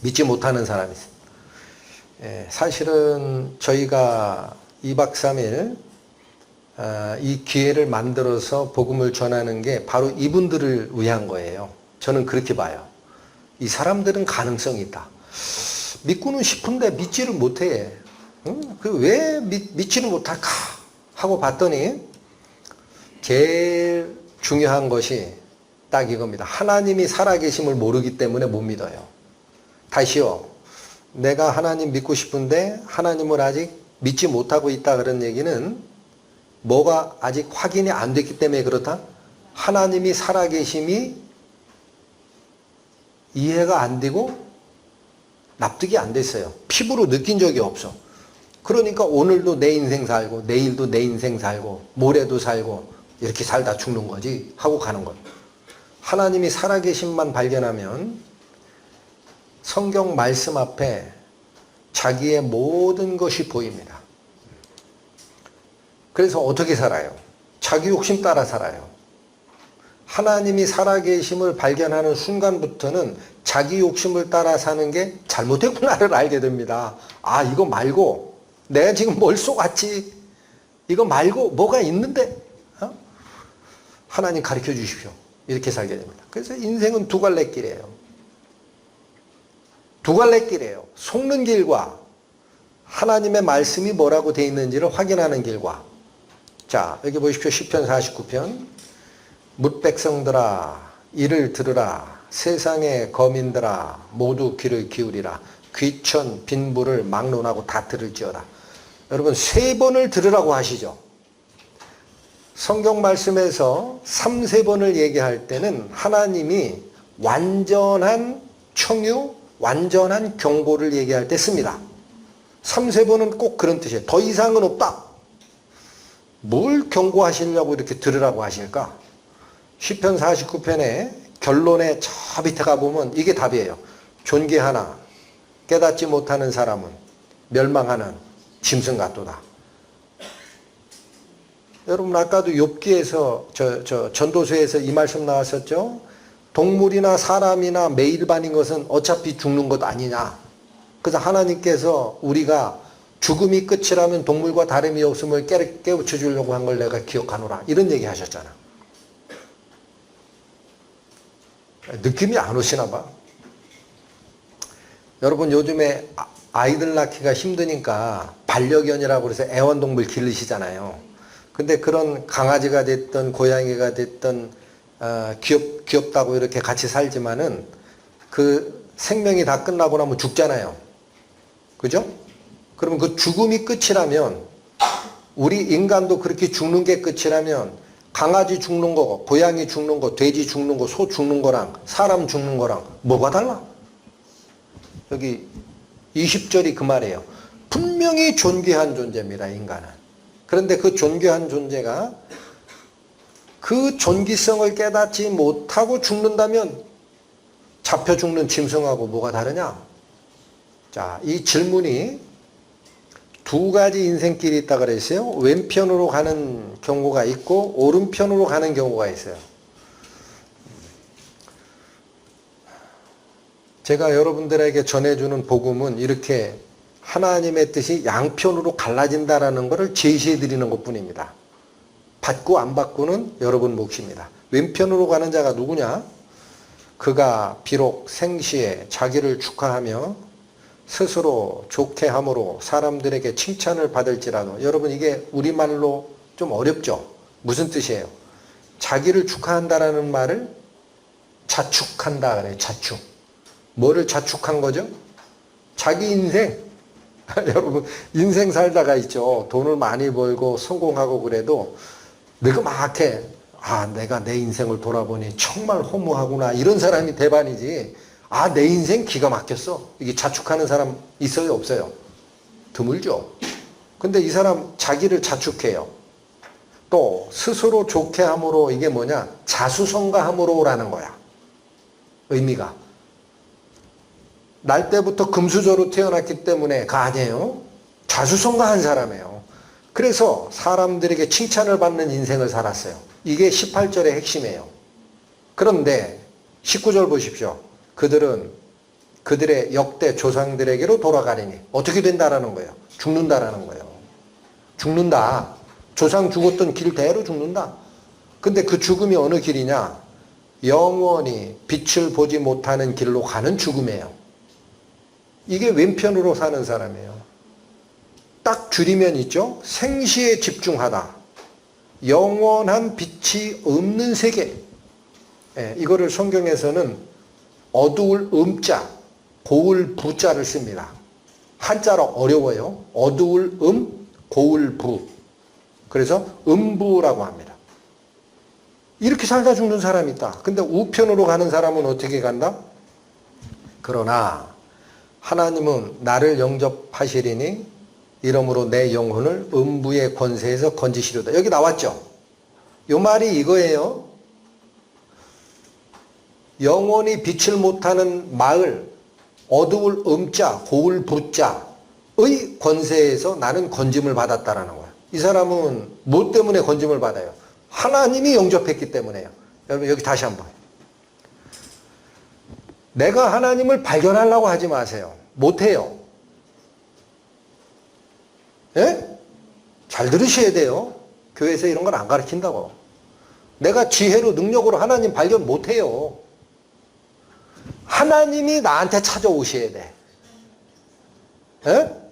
믿지 못하는 사람이 있어요. 사실은 저희가 2박 3일 이 기회를 만들어서 복음을 전하는 게 바로 이분들을 위한 거예요. 저는 그렇게 봐요. 이 사람들은 가능성이 있다. 믿고는 싶은데 믿지를 못해. 왜 믿지를 못할까 하고 봤더니 제일 중요한 것이 딱 이겁니다. 하나님이 살아계심을 모르기 때문에 못 믿어요. 다시요. 내가 하나님 믿고 싶은데 하나님을 아직 믿지 못하고 있다 그런 얘기는 뭐가 아직 확인이 안 됐기 때문에 그렇다? 하나님이 살아계심이 이해가 안 되고 납득이 안 됐어요. 피부로 느낀 적이 없어. 그러니까 오늘도 내 인생 살고 내일도 내 인생 살고 모레도 살고 이렇게 살다 죽는 거지 하고 가는 거예요. 하나님이 살아계심만 발견하면 성경 말씀 앞에 자기의 모든 것이 보입니다. 그래서 어떻게 살아요? 자기 욕심 따라 살아요. 하나님이 살아계심을 발견하는 순간부터는 자기 욕심을 따라 사는 게 잘못됐구나를 알게 됩니다. 아, 이거 말고 내가 지금 뭘 쏘갔지? 이거 말고 뭐가 있는데? 하나님 가르쳐 주십시오. 이렇게 살게 됩니다. 그래서 인생은 두 갈래 길이에요. 두 갈래 길이에요. 속는 길과 하나님의 말씀이 뭐라고 되어 있는지를 확인하는 길과. 자, 여기 보십시오. 시편 49편. 뭇백성들아 이를 들으라. 세상의 거민들아 모두 귀를 기울이라. 귀천 빈부를 막론하고 다 들을지어다. 여러분 3번을 들으라고 하시죠. 성경 말씀에서 3-4번을 얘기할 때는 하나님이 완전한 청유, 완전한 경고를 얘기할 때 씁니다. 3-4번은 꼭 그런 뜻이에요. 더 이상은 없다. 뭘 경고하시려고 이렇게 들으라고 하실까? 시편 49편의 결론에 저 밑에 가보면 이게 답이에요. 존귀하나 깨닫지 못하는 사람은 멸망하는 짐승 같도다. 여러분 아까도 욥기에서 전도서에서 이 말씀 나왔었죠. 동물이나 사람이나 매일반인 것은 어차피 죽는 것 아니냐. 그래서 하나님께서 우리가 죽음이 끝이라면 동물과 다름이 없음을 깨우쳐 주려고 한 걸 내가 기억하노라. 이런 얘기 하셨잖아. 느낌이 안 오시나 봐. 여러분 요즘에 아이들 낳기가 힘드니까 반려견이라고 해서 애완동물 기르시잖아요. 근데 그런 강아지가 됐든 고양이가 됐든 귀엽다고 이렇게 같이 살지만은 그 생명이 다 끝나고 나면 죽잖아요. 그죠? 그러면 그 죽음이 끝이라면 우리 인간도 그렇게 죽는 게 끝이라면 강아지 죽는 거, 고양이 죽는 거, 돼지 죽는 거, 소 죽는 거랑 사람 죽는 거랑 뭐가 달라? 여기 20절이 그 말이에요. 분명히 존귀한 존재입니다, 인간은. 그런데 그 존귀한 존재가 그 존귀성을 깨닫지 못하고 죽는다면 잡혀 죽는 짐승하고 뭐가 다르냐? 자, 이 질문이 두 가지 인생길이 있다 그랬어요. 왼편으로 가는 경우가 있고 오른편으로 가는 경우가 있어요. 제가 여러분들에게 전해주는 복음은 이렇게 하나님의 뜻이 양편으로 갈라진다라는 것을 제시해 드리는 것뿐입니다. 받고 안 받고는 여러분 몫입니다. 왼편으로 가는 자가 누구냐? 그가 비록 생시에 자기를 축하하며 스스로 좋게 함으로 사람들에게 칭찬을 받을지라도. 여러분 이게 우리말로 좀 어렵죠? 무슨 뜻이에요? 자기를 축하한다라는 말을 자축한다 그래요. 자축. 뭐를 자축한 거죠? 자기 인생. 여러분 인생 살다가 있죠. 돈을 많이 벌고 성공하고 그래도 느그막해. 아, 내가 내 인생을 돌아보니 정말 허무하구나. 이런 사람이 대반이지. 아, 내 인생 기가 막혔어. 이게 자축하는 사람 있어요? 없어요? 드물죠. 근데 이 사람 자기를 자축해요. 또 스스로 좋게 함으로 이게 뭐냐? 자수성가함으로라는 거야. 의미가. 날 때부터 금수저로 태어났기 때문에가 아니에요. 자수성가한 사람이에요. 그래서 사람들에게 칭찬을 받는 인생을 살았어요. 이게 18절의 핵심이에요. 그런데 19절 보십시오. 그들은 그들의 역대 조상들에게로 돌아가리니 어떻게 된다라는 거예요? 죽는다라는 거예요. 죽는다. 조상 죽었던 길대로 죽는다. 근데 그 죽음이 어느 길이냐? 영원히 빛을 보지 못하는 길로 가는 죽음이에요. 이게 왼편으로 사는 사람이에요. 딱 줄이면 있죠? 생시에 집중하다. 영원한 빛이 없는 세계. 예, 이거를 성경에서는 어두울 음자, 고울 부자를 씁니다. 한자로 어려워요. 어두울 고울 부. 그래서 음부라고 합니다. 이렇게 살다 죽는 사람이 있다. 근데 우편으로 가는 사람은 어떻게 간다? 그러나 하나님은 나를 영접하시리니 이러므로 내 영혼을 음부의 권세에서 건지시려다. 여기 나왔죠? 이 말이 이거예요. 영원히 빛을 못하는 마을, 어두울 음자, 고울 부자의 권세에서 나는 건짐을 받았다라는 거야. 이 사람은 뭐 때문에 건짐을 받아요? 하나님이 영접했기 때문에요. 여러분 여기 다시 한번. 내가 하나님을 발견하려고 하지 마세요. 못해요. 예? 잘 들으셔야 돼요. 교회에서 이런 걸 안 가르친다고. 내가 지혜로 능력으로 하나님 발견 못해요. 하나님이 나한테 찾아오셔야 돼. 예?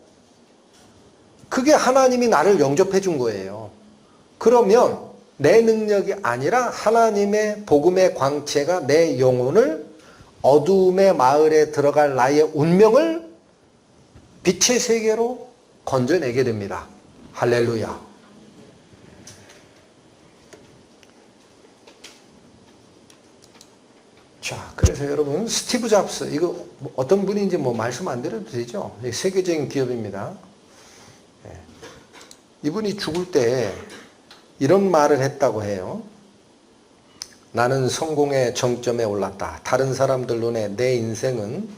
그게 하나님이 나를 영접해 준 거예요. 그러면 내 능력이 아니라 하나님의 복음의 광채가 내 영혼을 어두움의 마을에 들어갈 나의 운명을 빛의 세계로 건져내게 됩니다. 할렐루야. 자, 그래서 여러분 스티브 잡스, 이거 어떤 분인지 뭐 말씀 안 드려도 되죠? 세계적인 기업입니다. 이분이 죽을 때 이런 말을 했다고 해요. 나는 성공의 정점에 올랐다. 다른 사람들 눈에 내 인생은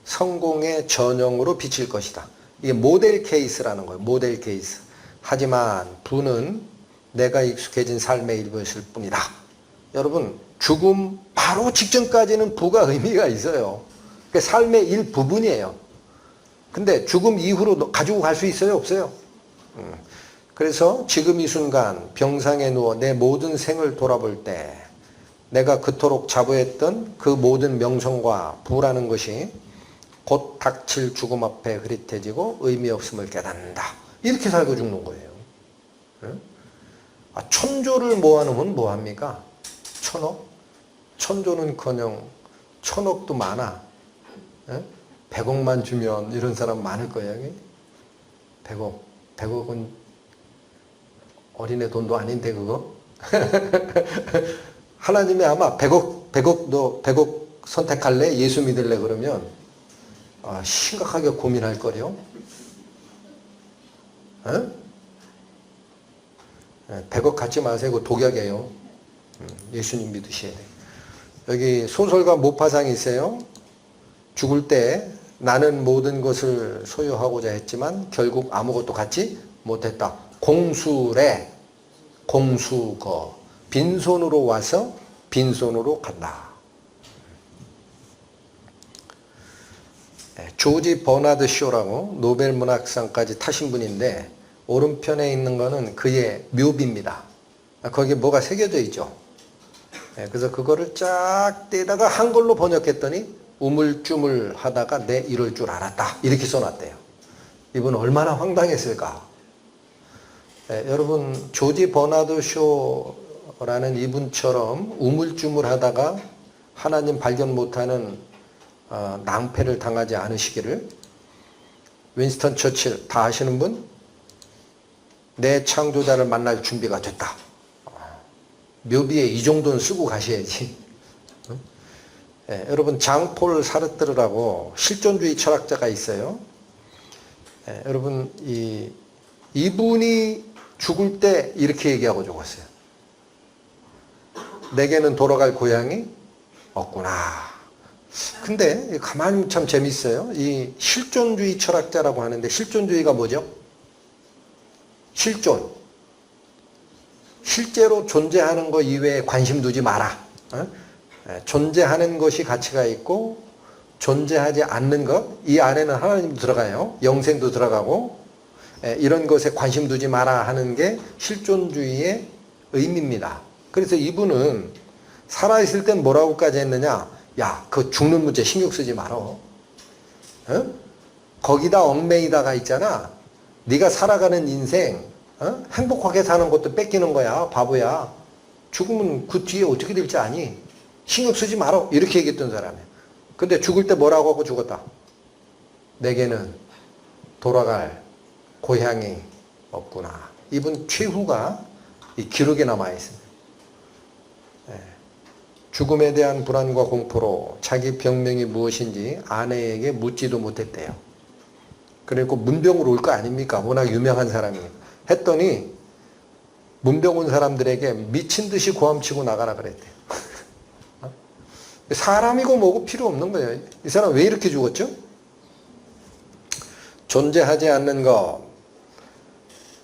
성공의 전형으로 비칠 것이다. 이게 모델 케이스라는 거예요. 모델 케이스. 하지만 부는 내가 익숙해진 삶의 일부였을 뿐이다. 여러분, 죽음 바로 직전까지는 부가 의미가 있어요. 그게 삶의 일부분이에요. 근데 죽음 이후로 가지고 갈 수 있어요? 없어요? 그래서 지금 이 순간 병상에 누워 내 모든 생을 돌아볼 때 내가 그토록 자부했던 그 모든 명성과 부라는 것이 곧 닥칠 죽음 앞에 흐릿해지고 의미 없음을 깨닫는다. 이렇게 살고 죽는 거예요. 천조를 모아놓으면 뭐합니까? 천억? 천조는커녕 천억도 많아. 100억만 주면 이런 사람 많을 거예요. 100억. 100억은 어린애 돈도 아닌데 그거? 하나님이 아마 100억 너 100억 선택할래? 예수 믿을래? 그러면 심각하게 고민할 거래요. 100억 갖지 마세요. 그거 독약이에요. 예수님 믿으셔야 돼요. 여기 소설가 모파상이 있어요. 죽을 때 나는 모든 것을 소유하고자 했지만 결국 아무것도 갖지 못했다. 공수래, 공수거. 빈손으로 와서 빈손으로 간다. 조지 버나드 쇼라고 노벨 문학상까지 타신 분인데 오른편에 있는 거는 그의 묘비입니다. 거기에 뭐가 새겨져 있죠. 그래서 그거를 쫙 떼다가 한글로 번역했더니 우물쭈물 하다가 내 이럴 줄 알았다. 이렇게 써놨대요. 이분 얼마나 황당했을까. 여러분 조지 버나드 쇼라는 이분처럼 우물쭈물 하다가 하나님 발견 못하는 낭패를 당하지 않으시기를. 윈스턴 처칠 다 아시는 분? 내 창조자를 만날 준비가 됐다. 묘비에 이 정도는 쓰고 가셔야지. 여러분 장폴 사르트르라고 실존주의 철학자가 있어요. 여러분 이분이 죽을 때 이렇게 얘기하고 죽었어요. 내게는 돌아갈 고향이 없구나. 근데 가만히 참 재밌어요. 이 실존주의 철학자라고 하는데 실존주의가 뭐죠? 실존. 실제로 존재하는 것 이외에 관심 두지 마라. 존재하는 것이 가치가 있고 존재하지 않는 것, 이 안에는 하나님도 들어가요. 영생도 들어가고, 이런 것에 관심 두지 마라 하는 게 실존주의의 의미입니다. 그래서 이분은 살아있을 땐 뭐라고까지 했느냐? 야, 그 죽는 문제 신경 쓰지 말어. 거기다 얽매이다가 있잖아. 네가 살아가는 인생 행복하게 사는 것도 뺏기는 거야. 바보야. 죽으면 그 뒤에 어떻게 될지 아니? 신경 쓰지 말어. 이렇게 얘기했던 사람이야. 근데 죽을 때 뭐라고 하고 죽었다? 내게는 돌아갈 고향이 없구나. 이분 최후가 이 기록에 남아 있습니다. 죽음에 대한 불안과 공포로 자기 병명이 무엇인지 아내에게 묻지도 못했대요. 그리고 문병으로 올 거 아닙니까? 워낙 유명한 사람이. 했더니 문병 온 사람들에게 미친 듯이 고함치고 나가라 그랬대요. 사람이고 뭐고 필요 없는 거예요. 이 사람 왜 이렇게 죽었죠? 존재하지 않는 것,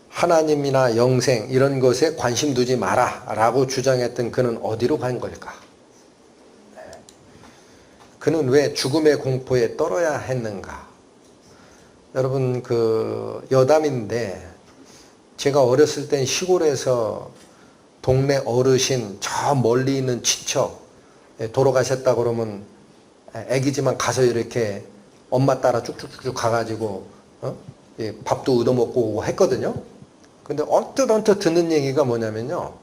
하나님이나 영생 이런 것에 관심 두지 마라 라고 주장했던 그는 어디로 간 걸까? 그는 왜 죽음의 공포에 떨어야 했는가? 여러분 그 여담인데 제가 어렸을 땐 시골에서 동네 어르신 저 멀리 있는 친척 돌아가셨다 그러면 애기지만 가서 이렇게 엄마 따라 쭉쭉쭉 가가지고 밥도 얻어먹고 오고 했거든요. 근데 언뜻 듣는 얘기가 뭐냐면요.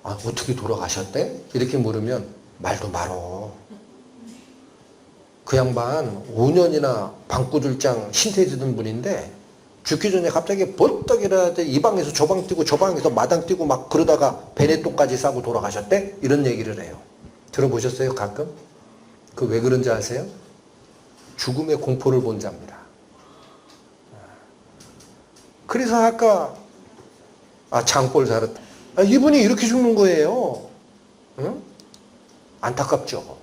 아, 어떻게 돌아가셨대? 이렇게 물으면 말도 말어. 그 양반 5년이나 방구들장 신세지던 분인데 죽기 전에 갑자기 벌떡 일어날 때 이 방에서 저 방 뛰고 저 방에서 마당 뛰고 막 그러다가 베네또까지 싸고 돌아가셨대? 이런 얘기를 해요. 들어보셨어요? 가끔? 그 왜 그런지 아세요? 죽음의 공포를 본 자입니다. 그래서 아까 장볼 살았다. 이분이 이렇게 죽는 거예요. 응? 안타깝죠.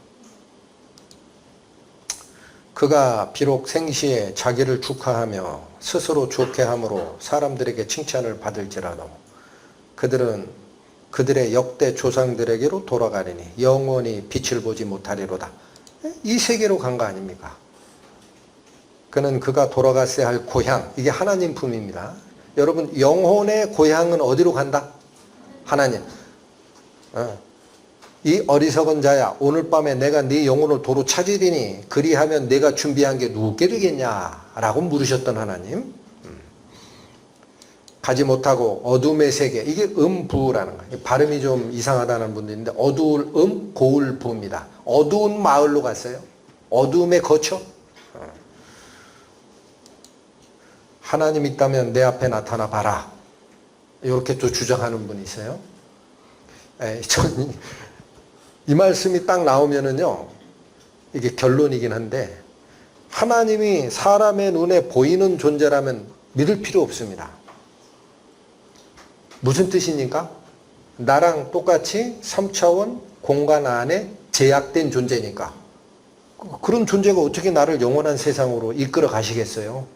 그가 비록 생시에 자기를 축하하며 스스로 좋게 함으로 사람들에게 칭찬을 받을지라도 그들은 그들의 역대 조상들에게로 돌아가리니 영원히 빛을 보지 못하리로다. 이 세계로 간 거 아닙니까? 그는 그가 돌아갔어야 할 고향, 이게 하나님 품입니다. 여러분 영혼의 고향은 어디로 간다? 하나님. 이 어리석은 자야, 오늘 밤에 내가 네 영혼을 도로 찾으리니 그리하면 내가 준비한 게 누구께 되겠냐 라고 물으셨던 하나님. 가지 못하고 어둠의 세계, 이게 음부라는 거예요. 발음이 좀 이상하다는 분도 있는데 어두울 고울 부입니다. 어두운 마을로 갔어요. 어둠에 거쳐. 하나님 있다면 내 앞에 나타나 봐라. 이렇게 또 주장하는 분이 있어요. 이 말씀이 딱 나오면은요, 이게 결론이긴 한데, 하나님이 사람의 눈에 보이는 존재라면 믿을 필요 없습니다. 무슨 뜻입니까? 나랑 똑같이 3차원 공간 안에 제약된 존재니까. 그런 존재가 어떻게 나를 영원한 세상으로 이끌어 가시겠어요?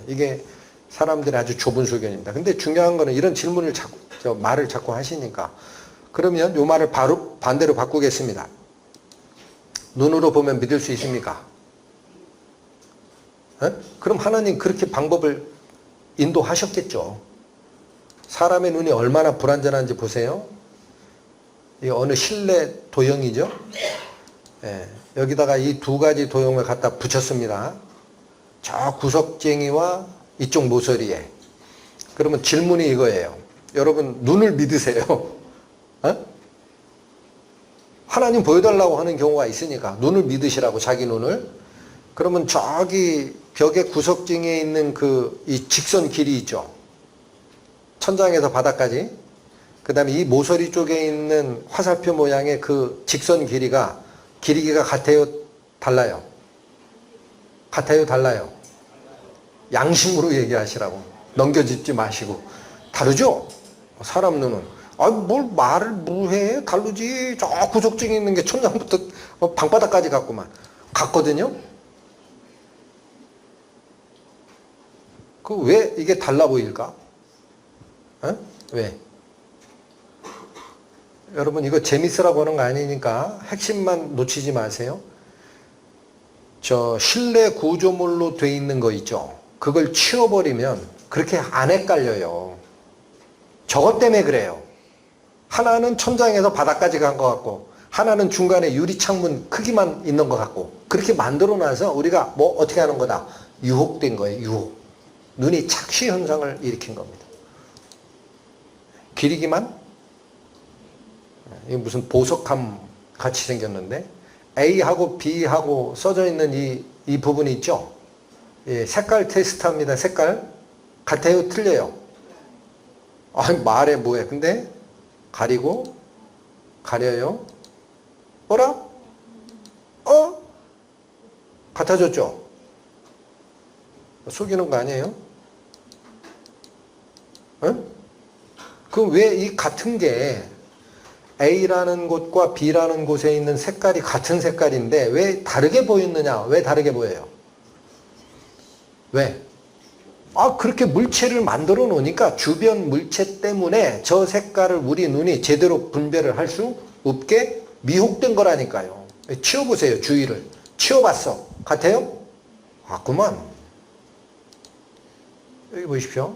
이게 사람들의 아주 좁은 소견입니다. 근데 중요한 거는 이런 질문을 말을 자꾸 하시니까. 그러면 이 말을 바로 반대로 바꾸겠습니다. 눈으로 보면 믿을 수 있습니까? 그럼 하나님 그렇게 방법을 인도하셨겠죠. 사람의 눈이 얼마나 불완전한지 보세요. 이 어느 실내 도형이죠. 여기다가 이 두 가지 도형을 갖다 붙였습니다. 저 구석쟁이와 이쪽 모서리에. 그러면 질문이 이거예요. 여러분 눈을 믿으세요? 하나님 보여달라고 하는 경우가 있으니까 눈을 믿으시라고, 자기 눈을. 그러면 저기 벽의 구석쟁이에 있는 이 직선 길이 있죠. 천장에서 바닥까지. 그 다음에 이 모서리 쪽에 있는 화살표 모양의 그 직선 길이가 같아요? 달라요? 같아요? 달라요? 양심으로 얘기하시라고. 넘겨짚지 마시고. 다르죠? 사람 눈은. 뭘 말을 해? 다르지. 저 구석쟁이 있는 게 천장부터 방바닥까지 갔구만. 같거든요? 왜 이게 달라 보일까? 왜? 여러분 이거 재밌으라고 하는 거 아니니까 핵심만 놓치지 마세요. 저 실내 구조물로 돼 있는 거 있죠. 그걸 치워버리면 그렇게 안 헷갈려요. 저것 때문에 그래요. 하나는 천장에서 바닥까지 간 것 같고 하나는 중간에 유리창문 크기만 있는 것 같고 그렇게 만들어놔서 우리가 뭐 어떻게 하는 거다. 유혹된 거예요. 유혹. 눈이 착시 현상을 일으킨 겁니다. 길이기만 이게 무슨 보석함 같이 생겼는데 A하고 B하고 써져 있는 이 부분이 있죠. 예, 색깔 테스트합니다. 색깔 같아요? 틀려요? 아니 말해 뭐해. 근데 가리고 가려요. 어라? 같아졌죠? 속이는 거 아니에요? 응? 그럼 왜 이 같은 게 A라는 곳과 B라는 곳에 있는 색깔이 같은 색깔인데 왜 다르게 보였느냐? 왜 다르게 보여요? 왜? 그렇게 물체를 만들어 놓으니까 주변 물체 때문에 저 색깔을 우리 눈이 제대로 분별을 할 수 없게 미혹된 거라니까요. 치워보세요. 주위를. 치워봤어. 같아요? 그만. 여기 보십시오.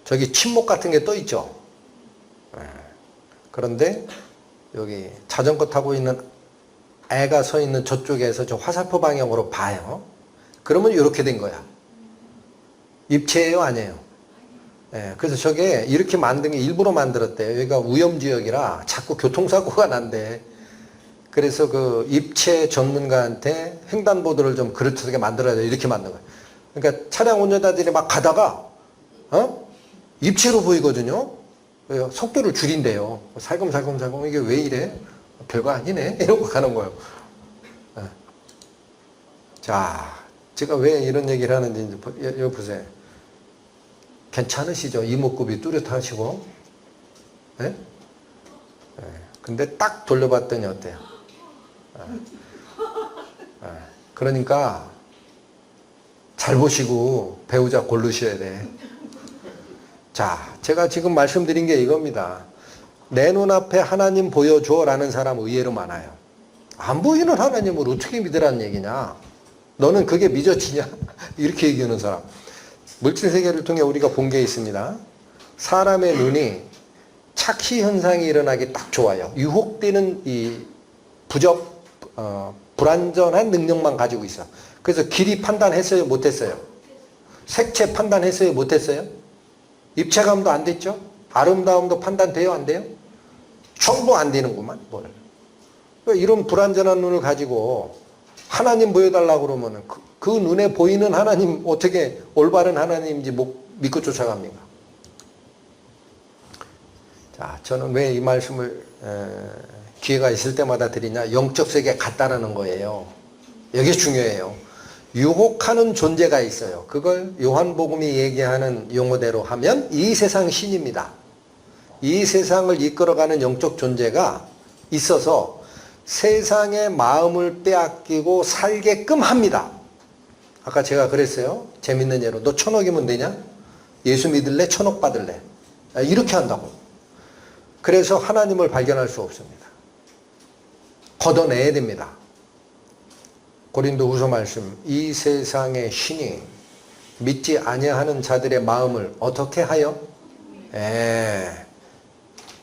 저기 침묵 같은 게 떠 있죠. 그런데 여기 자전거 타고 있는 애가 서 있는 저쪽에서 저 화살표 방향으로 봐요. 그러면 이렇게 된 거야. 입체예요? 아니에요? 그래서 저게 이렇게 만든 게 일부러 만들었대요. 여기가 위험지역이라 자꾸 교통사고가 난대. 그래서 그 입체 전문가한테 횡단보도를 좀 그럴듯하게 만들어야 돼. 이렇게 만든 거야. 그러니까 차량 운전자들이 막 가다가 입체로 보이거든요. 속도를 줄인대요. 살금살금 이게 왜 이래? 별거 아니네. 이러고 가는 거예요. 자, 제가 왜 이런 얘기를 하는지 여기 보세요. 괜찮으시죠? 이목구비 뚜렷하시고. 네? 근데 딱 돌려봤더니 어때요? 그러니까 잘 보시고 배우자 고르셔야 돼. 자, 제가 지금 말씀드린 게 이겁니다. 내 눈앞에 하나님 보여줘 라는 사람 의외로 많아요. 안 보이는 하나님을 어떻게 믿으라는 얘기냐? 너는 그게 믿어지냐? 이렇게 얘기하는 사람. 물질세계를 통해 우리가 본 게 있습니다. 사람의 눈이 착시 현상이 일어나기 딱 좋아요. 유혹되는 이 불완전한 능력만 가지고 있어. 그래서 길이 판단했어요? 못했어요? 색채 판단했어요? 못했어요? 입체감도 안 됐죠? 아름다움도 판단돼요? 안 돼요? 전부 안 되는구만. 뭐를. 이런 불완전한 눈을 가지고 하나님 보여달라고 그러면 그 눈에 보이는 하나님 어떻게 올바른 하나님인지 믿고 쫓아갑니까? 자, 저는 왜 이 말씀을 기회가 있을 때마다 드리냐? 영적 세계 같다라는 거예요. 이게 중요해요. 유혹하는 존재가 있어요. 그걸 요한복음이 얘기하는 용어대로 하면 이 세상 신입니다. 이 세상을 이끌어가는 영적 존재가 있어서 세상의 마음을 빼앗기고 살게끔 합니다. 아까 제가 그랬어요. 재밌는 예로. 너 1,000억이면 되냐? 예수 믿을래? 1,000억 받을래? 이렇게 한다고. 그래서 하나님을 발견할 수 없습니다. 걷어내야 됩니다. 고린도후서 말씀. 이 세상의 신이 믿지 아니하는 자들의 마음을 어떻게 하여?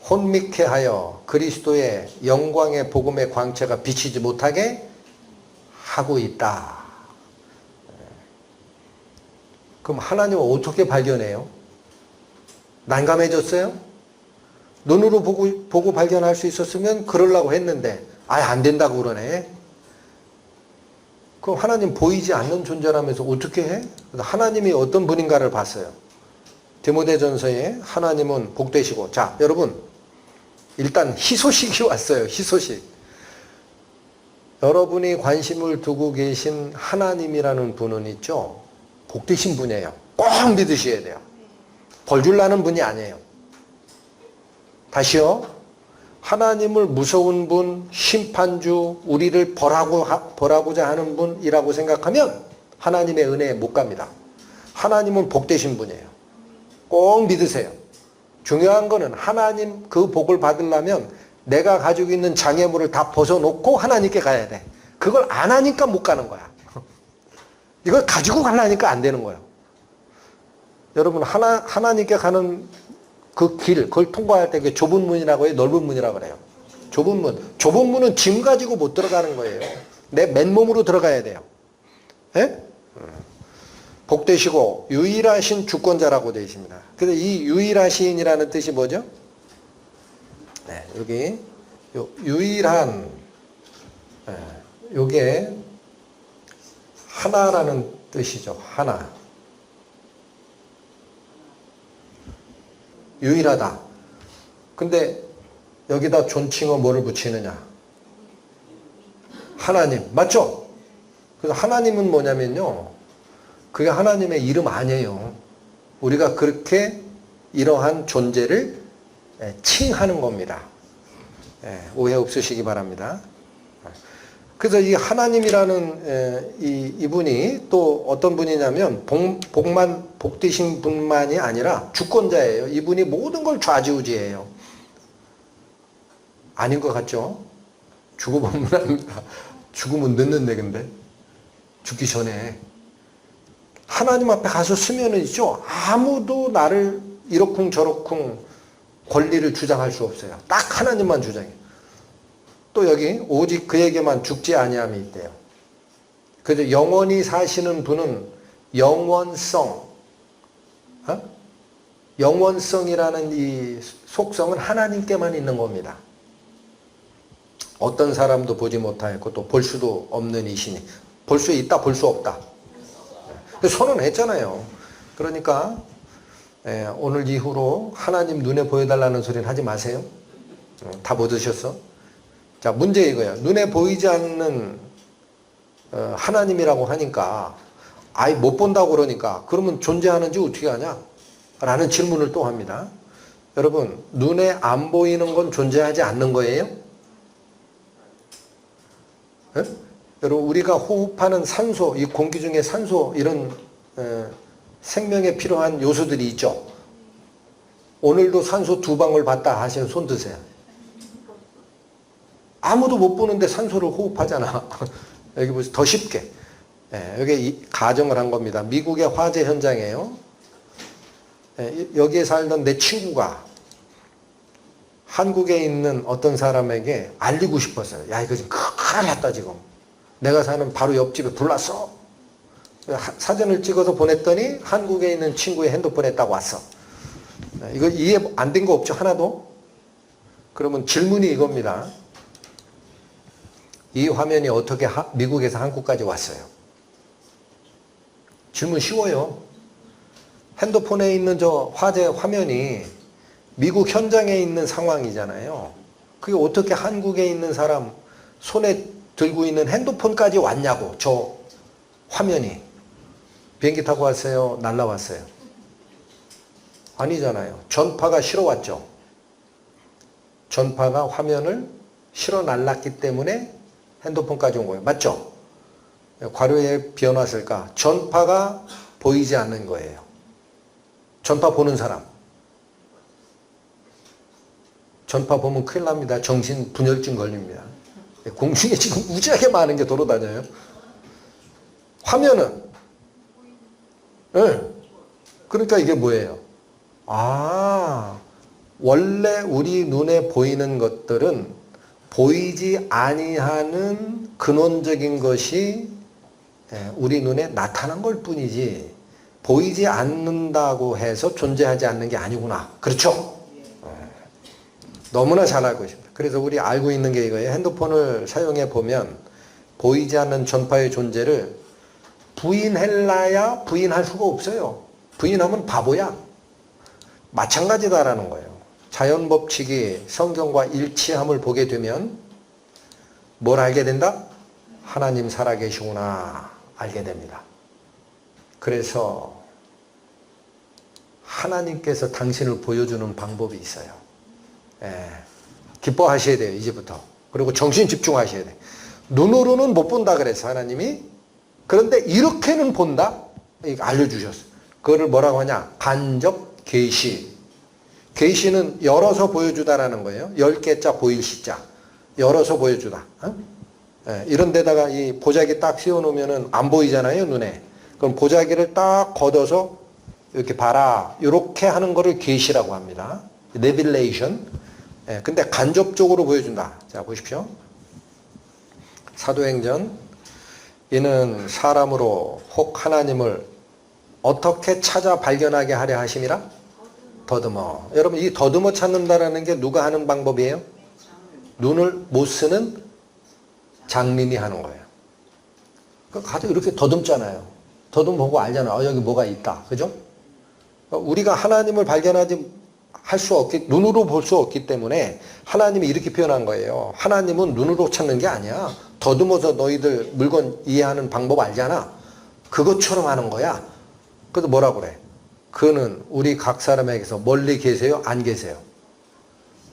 혼미케 하여 그리스도의 영광의 복음의 광채가 비치지 못하게 하고 있다. 그럼 하나님을 어떻게 발견해요? 난감해졌어요? 눈으로 보고 발견할 수 있었으면 그러려고 했는데 아예 안 된다고 그러네. 그럼 하나님 보이지 않는 존재라면서 어떻게 해? 하나님이 어떤 분인가를 봤어요. 디모데전서에 하나님은 복되시고. 자, 여러분 일단 희소식이 왔어요. 희소식. 여러분이 관심을 두고 계신 하나님이라는 분은 있죠. 복되신 분이에요. 꼭 믿으셔야 돼요. 벌 줄라는 분이 아니에요. 다시요. 하나님을 무서운 분, 심판주, 우리를 벌하고자 하는 분이라고 생각하면 하나님의 은혜에 못 갑니다. 하나님은 복되신 분이에요. 꼭 믿으세요. 중요한 거는 하나님 그 복을 받으려면 내가 가지고 있는 장애물을 다 벗어놓고 하나님께 가야 돼. 그걸 안 하니까 못 가는 거야. 이걸 가지고 가려니까 안 되는 거예요. 여러분, 하나님께 가는 그 길, 그걸 통과할 때 좁은 문이라고 해요? 넓은 문이라고 그래요? 좁은 문. 좁은 문은 짐 가지고 못 들어가는 거예요. 내 맨몸으로 들어가야 돼요. 예? 복되시고 유일하신 주권자라고 되어 있습니다. 그래서 이 유일하신이라는 뜻이 뭐죠? 네, 여기 유일한, 요게 하나라는 뜻이죠. 하나. 유일하다. 근데 여기다 존칭어 뭐를 붙이느냐? 하나님. 맞죠? 그래서 하나님은 뭐냐면요, 그게 하나님의 이름 아니에요. 우리가 그렇게 이러한 존재를 칭하는 겁니다. 오해 없으시기 바랍니다. 그래서 이 하나님이라는 이분이 또 어떤 분이냐면 복되신 분만이 아니라 주권자예요. 이분이 모든 걸 좌지우지해요. 아닌 것 같죠? 죽어보면 합니다. 죽으면 늦는데, 근데 죽기 전에 하나님 앞에 가서 쓰면은 있죠, 아무도 나를 이러쿵 저러쿵 권리를 주장할 수 없어요. 딱 하나님만 주장해요. 또 여기 오직 그에게만 죽지 아니함이 있대요. 그래서 영원히 사시는 분은 영원성, 영원성이라는 이 속성은 하나님께만 있는 겁니다. 어떤 사람도 보지 못하였고 또 볼 수도 없는 이시니, 볼 수 있다, 볼 수 없다. 선언했잖아요. 그러니까 오늘 이후로 하나님 눈에 보여달라는 소리는 하지 마세요. 다 못 드셨어? 자, 문제 이거예요. 눈에 보이지 않는 하나님이라고 하니까, 아예 못 본다고 그러니까 그러면 존재하는지 어떻게 하냐? 라는 질문을 또 합니다. 여러분, 눈에 안 보이는 건 존재하지 않는 거예요? 네? 여러분, 우리가 호흡하는 산소, 이 공기 중에 산소, 이런 생명에 필요한 요소들이 있죠. 오늘도 산소 2방울 봤다 하시면 손 드세요. 아무도 못 보는데 산소를 호흡하잖아. 여기 보세요. 더 쉽게. 여기 가정을 한 겁니다. 미국의 화재 현장이에요. 여기에 살던 내 친구가 한국에 있는 어떤 사람에게 알리고 싶었어요. 야, 이거 지금 큰일 났다 지금. 내가 사는 바로 옆집에 불났어. 사진을 찍어서 보냈더니 한국에 있는 친구의 핸드폰에 딱 왔어. 이거 이해 안 된 거 없죠? 하나도? 그러면 질문이 이겁니다. 이 화면이 어떻게 미국에서 한국까지 왔어요? 질문 쉬워요. 핸드폰에 있는 저 화재 화면이 미국 현장에 있는 상황이잖아요. 그게 어떻게 한국에 있는 사람 손에 들고 있는 핸드폰까지 왔냐고, 저 화면이. 비행기 타고 왔어요? 날라왔어요? 아니잖아요. 전파가 실어 왔죠. 전파가 화면을 실어 날랐기 때문에 핸드폰까지 온 거예요. 맞죠? 과로에 비워놨을까? 전파가 보이지 않는 거예요. 전파 보는 사람. 전파 보면 큰일 납니다. 정신 분열증 걸립니다. 공중에 지금 무지하게 많은 게 돌아다녀요. 화면은, 그러니까 이게 뭐예요? 원래 우리 눈에 보이는 것들은 보이지 아니하는 근원적인 것이 우리 눈에 나타난 걸 뿐이지, 보이지 않는다고 해서 존재하지 않는 게 아니구나. 그렇죠? 너무나 잘 알고 있습니다. 그래서 우리 알고 있는 게 이거예요. 핸드폰을 사용해 보면 보이지 않는 전파의 존재를 부인할라야 부인할 수가 없어요. 부인하면 바보야. 마찬가지다라는 거예요. 자연 법칙이 성경과 일치함을 보게 되면 뭘 알게 된다? 하나님 살아계시구나 알게 됩니다. 그래서 하나님께서 당신을 보여주는 방법이 있어요. 기뻐하셔야 돼요, 이제부터. 그리고 정신 집중하셔야 돼요. 눈으로는 못 본다 그래서 하나님이. 그런데 이렇게는 본다? 알려주셨어요. 그거를 뭐라고 하냐? 간접 계시. 계시는 열어서 보여주다라는 거예요. 10개자 보일시자. 열어서 보여주다. 이런 데다가 이 보자기 딱 세워놓으면 안 보이잖아요, 눈에. 그럼 보자기를 딱 걷어서 이렇게 봐라. 이렇게 하는 거를 계시라고 합니다. 레빌레이션. 근데 간접적으로 보여준다. 자, 보십시오. 사도행전. 이는 사람으로 혹 하나님을 어떻게 찾아 발견하게 하려 하심이라? 더듬어. 여러분, 이 더듬어 찾는다라는 게 누가 하는 방법이에요? 눈을 못 쓰는 장님이 하는 거예요. 가도 이렇게 더듬잖아요. 더듬 보고 알잖아. 여기 뭐가 있다. 그죠? 우리가 하나님을 발견하지 할 수 없기, 눈으로 볼 수 없기 때문에 하나님이 이렇게 표현한 거예요. 하나님은 눈으로 찾는 게 아니야. 더듬어서 너희들 물건 이해하는 방법 알잖아. 그것처럼 하는 거야. 그래서 뭐라 그래? 그는 우리 각 사람에게서 멀리 계세요? 안 계세요?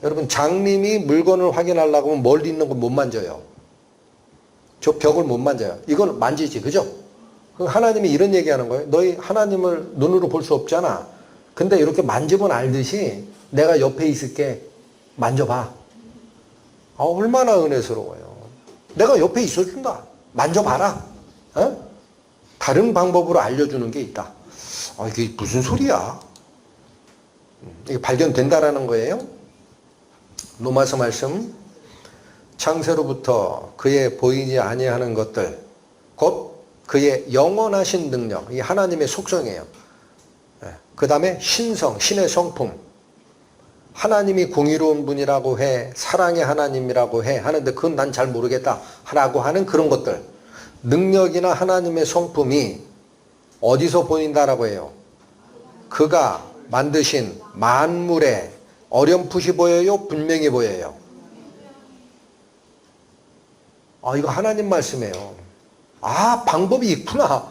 여러분, 장님이 물건을 확인하려고 하면 멀리 있는 거 못 만져요. 저 벽을 못 만져요. 이건 만지지, 그죠? 하나님이 이런 얘기하는 거예요. 너희 하나님을 눈으로 볼 수 없잖아. 근데 이렇게 만지면 알듯이 내가 옆에 있을게. 만져봐. 얼마나 은혜스러워요. 내가 옆에 있어준다. 만져봐라. 다른 방법으로 알려주는 게 있다. 이게 무슨 소리야? 이게 발견된다라는 거예요. 로마서 말씀. 창세로부터 그의 보이지 아니하는 것들, 곧 그의 영원하신 능력, 이 하나님의 속성이에요. 그 다음에 신성, 신의 성품. 하나님이 공의로운 분이라고 해, 사랑의 하나님이라고 해 하는데 그건 난 잘 모르겠다 라고 하는 그런 것들. 능력이나 하나님의 성품이 어디서 보인다라고 해요? 그가 만드신 만물에 어렴풋이 보여요? 분명히 보여요? 이거 하나님 말씀이에요. 방법이 있구나.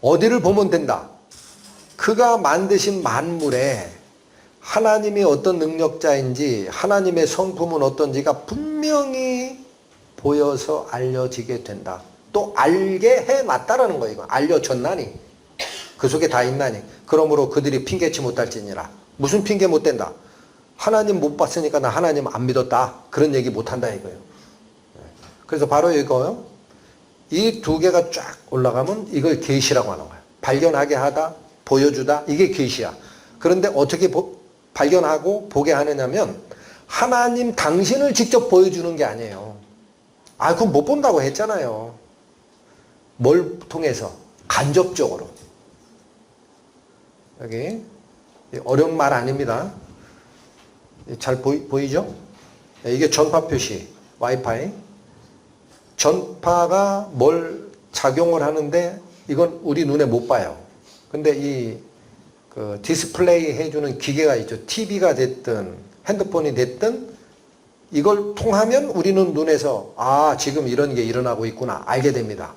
어디를 보면 된다. 그가 만드신 만물에 하나님이 어떤 능력자인지 하나님의 성품은 어떤지가 분명히 보여서 알려지게 된다. 또 알게 해놨다라는 거예요. 이거. 알려줬나니. 그 속에 다 있나니. 그러므로 그들이 핑계치 못할지니라. 무슨 핑계 못 된다? 하나님 못 봤으니까 나 하나님 안 믿었다. 그런 얘기 못한다 이거예요. 그래서 바로 이거요. 이 두 개가 쫙 올라가면 이걸 계시라고 하는 거예요. 발견하게 하다, 보여주다, 이게 계시야. 그런데 어떻게 발견하고 보게 하느냐면 하나님 당신을 직접 보여주는 게 아니에요. 그건 못 본다고 했잖아요. 뭘 통해서? 간접적으로. 여기 어려운 말 아닙니다. 잘 보이죠? 이게 전파 표시, 와이파이. 전파가 뭘 작용을 하는데 이건 우리 눈에 못 봐요. 근데 이 디스플레이 해주는 기계가 있죠. TV가 됐든 핸드폰이 됐든 이걸 통하면 우리는 눈에서 지금 이런 게 일어나고 있구나 알게 됩니다.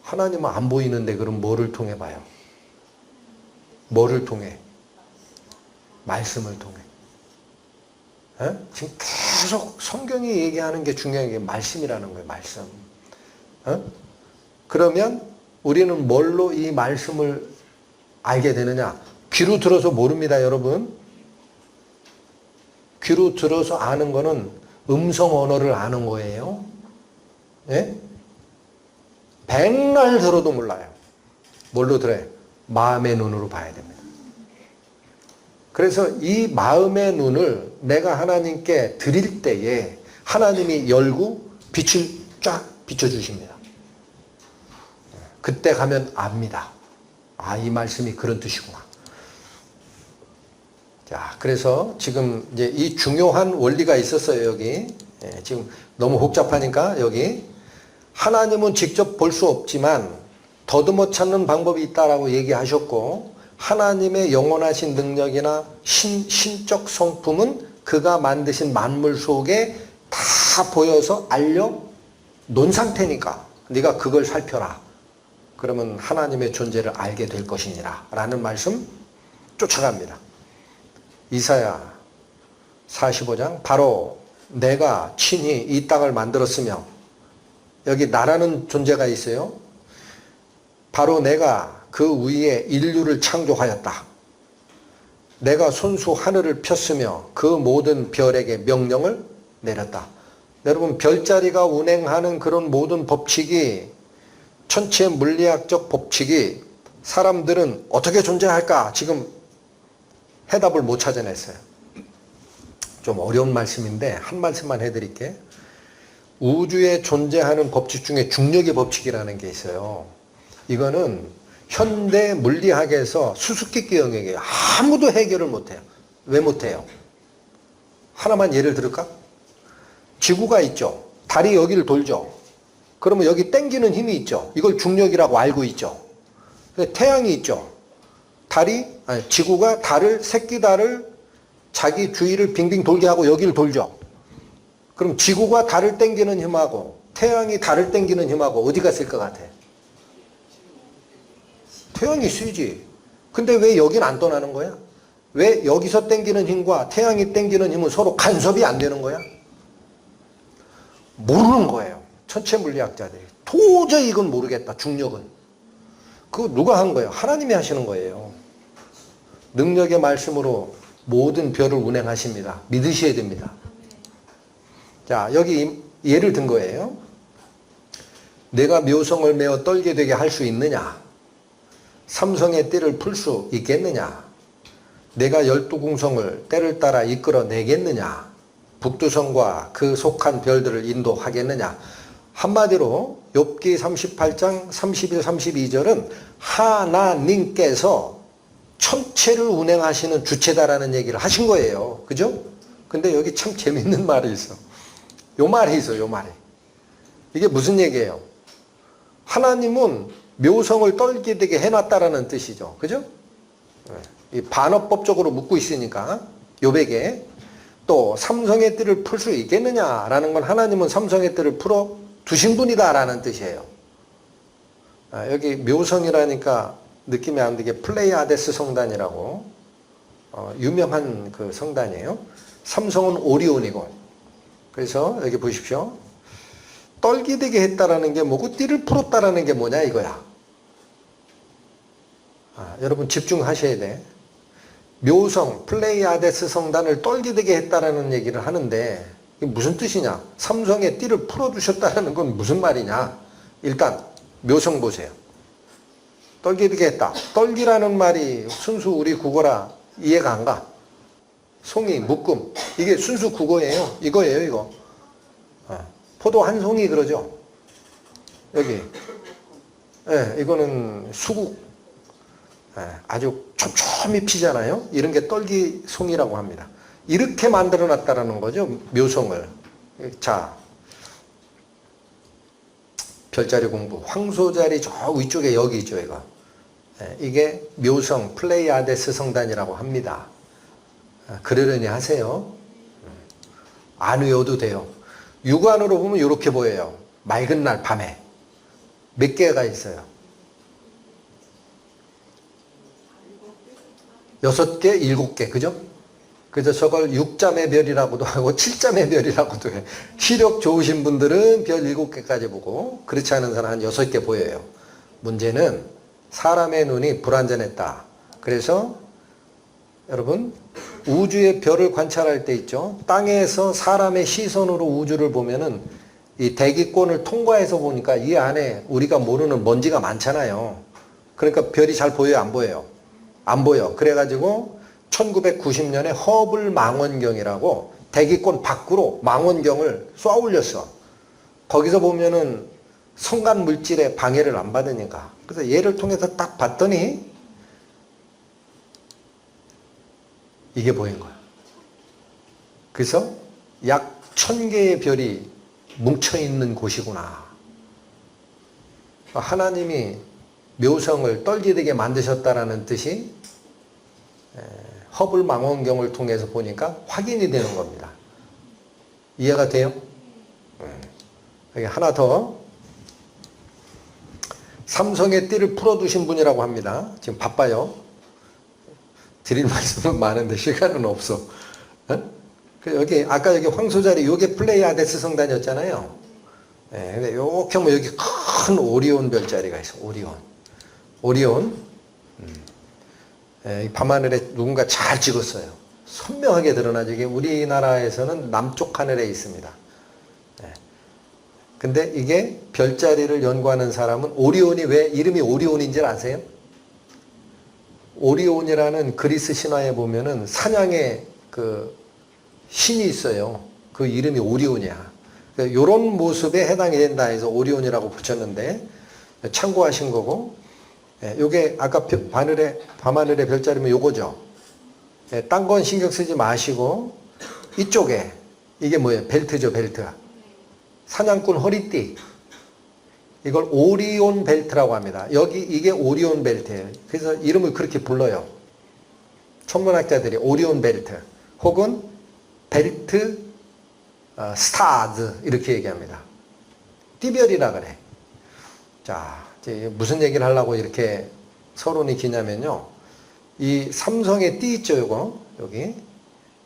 하나님은 안 보이는데 그럼 뭐를 통해 봐요? 뭐를 통해? 말씀을 통해. 지금 계속 성경이 얘기하는 게 중요한 게 말씀이라는 거예요. 말씀. 그러면 우리는 뭘로 이 말씀을 알게 되느냐? 귀로 들어서 모릅니다, 여러분. 귀로 들어서 아는 거는 음성 언어를 아는 거예요. 예? 백날 들어도 몰라요. 뭘로 들어요? 마음의 눈으로 봐야 됩니다. 그래서 이 마음의 눈을 내가 하나님께 드릴 때에 하나님이 열고 빛을 쫙 비춰주십니다. 그때 가면 압니다. 이 말씀이 그런 뜻이구나. 자, 그래서 지금 이제 이 중요한 원리가 있었어요, 여기. 지금 너무 복잡하니까 여기. 하나님은 직접 볼 수 없지만 더듬어 찾는 방법이 있다라고 얘기하셨고, 하나님의 영원하신 능력이나 신적 성품은 그가 만드신 만물 속에 다 보여서 알려 놓은 상태니까 네가 그걸 살펴라. 그러면 하나님의 존재를 알게 될 것이니라 라는 말씀 쫓아갑니다. 이사야 45장 바로 내가 친히 이 땅을 만들었으며 여기 나라는 존재가 있어요. 바로 내가 그 위에 인류를 창조하였다. 내가 손수 하늘을 폈으며 그 모든 별에게 명령을 내렸다. 여러분, 별자리가 운행하는 그런 모든 법칙이, 천체 물리학적 법칙이 사람들은 어떻게 존재할까? 지금 해답을 못 찾아냈어요. 좀 어려운 말씀인데 한 말씀만 해드릴게. 우주에 존재하는 법칙 중에 중력의 법칙이라는 게 있어요. 이거는 현대 물리학에서 수수께끼 영역이에요. 아무도 해결을 못해요. 왜 못해요? 하나만 예를 들을까? 지구가 있죠. 달이 여기를 돌죠. 그러면 여기 땡기는 힘이 있죠. 이걸 중력이라고 알고 있죠. 태양이 있죠. 지구가 새끼달을 자기 주위를 빙빙 돌게 하고 여기를 돌죠. 그럼 지구가 달을 땡기는 힘하고 태양이 달을 땡기는 힘하고 어디가 쓸 것 같아? 태양이 쓰지. 근데 왜 여긴 안 떠나는 거야? 왜 여기서 땡기는 힘과 태양이 땡기는 힘은 서로 간섭이 안 되는 거야? 모르는 거예요. 천체 물리학자들이. 도저히 이건 모르겠다. 중력은. 그거 누가 한 거예요? 하나님이 하시는 거예요. 능력의 말씀으로 모든 별을 운행하십니다. 믿으셔야 됩니다. 자, 여기 예를 든 거예요. 내가 묘성을 메어 떨게 되게 할 수 있느냐? 삼성의 띠를 풀 수 있겠느냐? 내가 12궁성을 때를 따라 이끌어내겠느냐? 북두성과 그 속한 별들을 인도하겠느냐? 한마디로 욥기 38장 31, 32절은 하나님께서 천체를 운행하시는 주체다라는 얘기를 하신 거예요. 그죠? 근데 여기 참 재밌는 말이 있어. 요 말이 있어, 요 말이. 이게 무슨 얘기예요? 하나님은 묘성을 떨게 되게 해놨다라는 뜻이죠. 그죠? 이 반어법적으로 묻고 있으니까, 욥에게 또 삼성의 띠를 풀 수 있겠느냐라는 건 하나님은 삼성의 띠를 풀어 두신 분이다라는 뜻이에요. 여기 묘성이라니까 느낌이 안 되게 플레이아데스 성단이라고 유명한 그 성단이에요. 삼성은 오리온이고. 그래서 여기 보십시오. 떨기되게 했다라는 게 뭐고 띠를 풀었다라는 게 뭐냐 이거야. 여러분 집중하셔야 돼. 묘성, 플레이아데스 성단을 떨기되게 했다라는 얘기를 하는데 이게 무슨 뜻이냐? 삼성의 띠를 풀어주셨다는 건 무슨 말이냐? 일단 묘성 보세요. 떨기되게 했다. 떨기라는 말이 순수 우리 국어라 이해가 안 가. 송이, 묶음. 이게 순수 국어예요. 이거예요, 이거. 포도 한 송이 그러죠. 여기. 이거는 수국. 아주 촘촘히 피잖아요. 이런 게 떨기송이라고 합니다. 이렇게 만들어 놨다라는 거죠. 묘성을. 자. 별자리 공부. 황소자리 저 위쪽에 여기 있죠, 이거. 이게 묘성, 플레이아데스 성단이라고 합니다. 그러려니 하세요. 안 외워도 돼요. 육안으로 보면 이렇게 보여요. 맑은 날 밤에. 몇 개가 있어요? 6개, 7개, 그죠? 그래서 저걸 6잠의 별이라고도 하고 7잠의 별이라고도 해. 시력 좋으신 분들은 별 7개까지 보고 그렇지 않은 사람 한 6개 보여요. 문제는 사람의 눈이 불완전했다. 그래서 여러분 우주의 별을 관찰할 때 있죠. 땅에서 사람의 시선으로 우주를 보면은 이 대기권을 통과해서 보니까 이 안에 우리가 모르는 먼지가 많잖아요. 그러니까 별이 잘 보여요, 안 보여요? 안 보여. 그래가지고 1990년에 허블 망원경이라고 대기권 밖으로 망원경을 쏘아 올렸어. 거기서 보면은 성간 물질에 방해를 안 받으니까. 그래서 얘를 통해서 딱 봤더니 이게 보인 거야. 그래서 약 1000개의 별이 뭉쳐있는 곳이구나. 하나님이 묘성을 떨기되게 만드셨다라는 뜻이 허블 망원경을 통해서 보니까 확인이 되는 겁니다. 이해가 돼요? 여기 하나 더. 삼성의 띠를 풀어두신 분이라고 합니다. 지금 바빠요. 드릴 말씀은 많은데 시간은 없어. 여기 아까 여기 황소자리 요게 플레이아데스 성단이었잖아요. 근데 요렇게 하면 여기 큰 오리온 별자리가 있어. 오리온. 이 밤하늘에 누군가 잘 찍었어요. 선명하게 드러나죠. 이게 우리나라에서는 남쪽 하늘에 있습니다. 근데 이게 별자리를 연구하는 사람은 오리온이 왜 이름이 오리온인지 아세요? 오리온이라는 그리스 신화에 보면은 사냥의 그 신이 있어요. 그 이름이 오리온이야. 이런 모습에 해당이 된다 해서 오리온이라고 붙였는데 참고하신 거고, 요게 아까 밤하늘의 별자리면 요거죠. 딴 건 신경 쓰지 마시고 이쪽에 이게 뭐예요? 벨트죠, 벨트. 사냥꾼 허리띠. 이걸 오리온 벨트라고 합니다. 이게 오리온 벨트예요. 그래서 이름을 그렇게 불러요. 천문학자들이 오리온 벨트 혹은 벨트 스타즈 이렇게 얘기합니다. 띠별이라 그래. 자, 이제 무슨 얘기를 하려고 이렇게 서론이 기냐면요. 이 삼성의 띠 있죠, 요거 여기.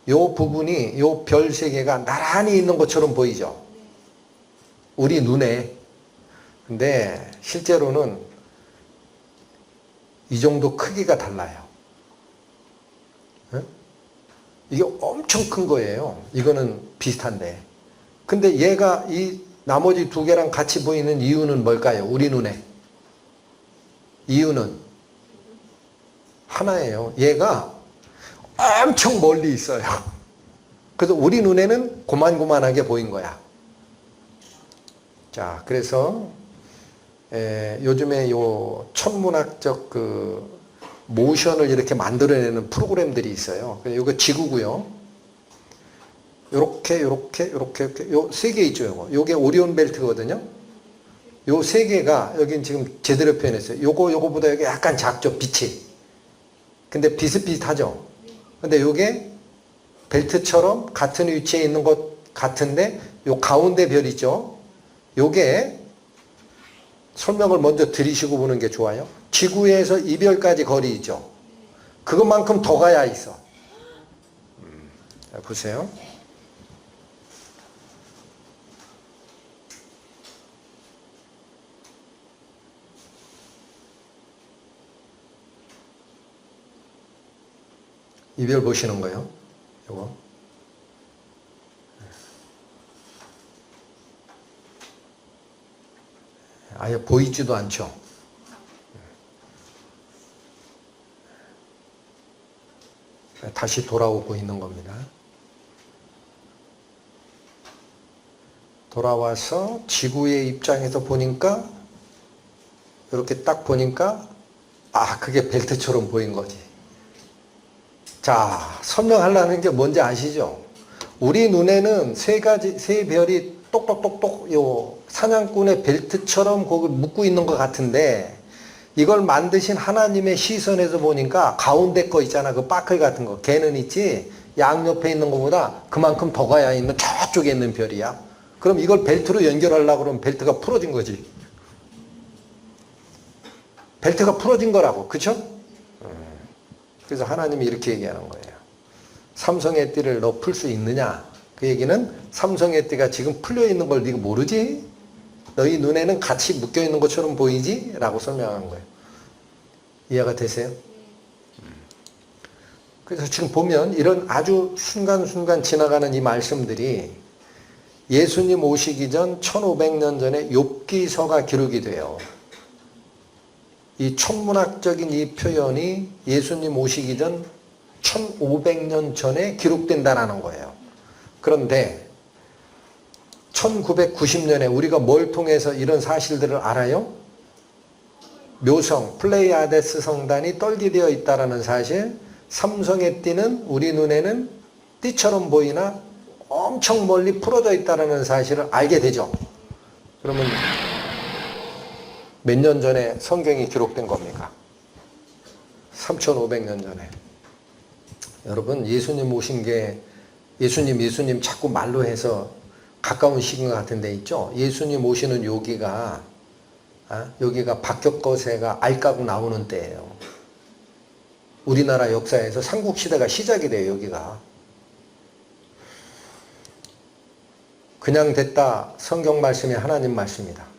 요 부분이 요 별 세 개가 나란히 있는 것처럼 보이죠. 우리 눈에. 근데 실제로는 이 정도 크기가 달라요. 이게 엄청 큰 거예요. 이거는 비슷한데. 근데 얘가 이 나머지 두 개랑 같이 보이는 이유는 뭘까요? 우리 눈에. 이유는 하나예요. 얘가 엄청 멀리 있어요. 그래서 우리 눈에는 고만고만하게 보인 거야. 자, 그래서 요즘에 요 천문학적 그 모션을 이렇게 만들어내는 프로그램들이 있어요. 이거 지구고요. 요렇게 요 세 개 있죠. 요게 오리온 벨트거든요. 요 세 개가 여긴 지금 제대로 표현했어요. 요거보다 여기 약간 작죠, 빛이. 근데 비슷비슷하죠. 근데 요게 벨트처럼 같은 위치에 있는 것 같은데 요 가운데 별 있죠. 요게 설명을 먼저 들으시고 보는 게 좋아요. 지구에서 이별까지 거리 있죠. 그것만큼 더 가야 있어. 자, 보세요. 이별 보시는 거예요. 요거. 아예 보이지도 않죠. 다시 돌아오고 있는 겁니다. 돌아와서 지구의 입장에서 보니까 이렇게 딱 보니까 그게 벨트처럼 보인 거지. 자, 설명하려는 게 뭔지 아시죠? 우리 눈에는 세 별이 똑똑똑똑 요 사냥꾼의 벨트처럼 거기 묶고 있는 것 같은데 이걸 만드신 하나님의 시선에서 보니까 가운데 거 있잖아. 그 빠클 같은 거. 걔는 있지. 양옆에 있는 것보다 그만큼 더 가야 있는 저쪽에 있는 별이야. 그럼 이걸 벨트로 연결하려고 그러면 벨트가 풀어진 거지. 벨트가 풀어진 거라고. 그쵸? 그래서 하나님이 이렇게 얘기하는 거예요. 삼성의 띠를 너 풀 수 있느냐? 그 얘기는 삼성의 띠가 지금 풀려 있는 걸 네가 모르지? 너희 눈에는 같이 묶여 있는 것처럼 보이지? 라고 설명한 거예요. 이해가 되세요? 그래서 지금 보면 이런 아주 순간순간 지나가는 이 말씀들이 예수님 오시기 전 1500년 전에 욥기서가 기록이 돼요. 이 천문학적인 이 표현이 예수님 오시기 전 1500년 전에 기록된다는 거예요. 그런데 1990년에 우리가 뭘 통해서 이런 사실들을 알아요? 묘성, 플레이아데스 성단이 떨기되어 있다는 사실, 삼성의 띠는 우리 눈에는 띠처럼 보이나 엄청 멀리 풀어져 있다는 사실을 알게 되죠. 그러면 몇 년 전에 성경이 기록된 겁니까? 3500년 전에. 여러분, 예수님 오신 게 예수님 자꾸 말로 해서 가까운 시간 같은 데 있죠. 예수님 오시는 여기가 박격거세가 알까고 나오는 때예요. 우리나라 역사에서 삼국시대가 시작이 돼요. 여기가. 그냥 됐다 성경 말씀이 하나님 말씀이다.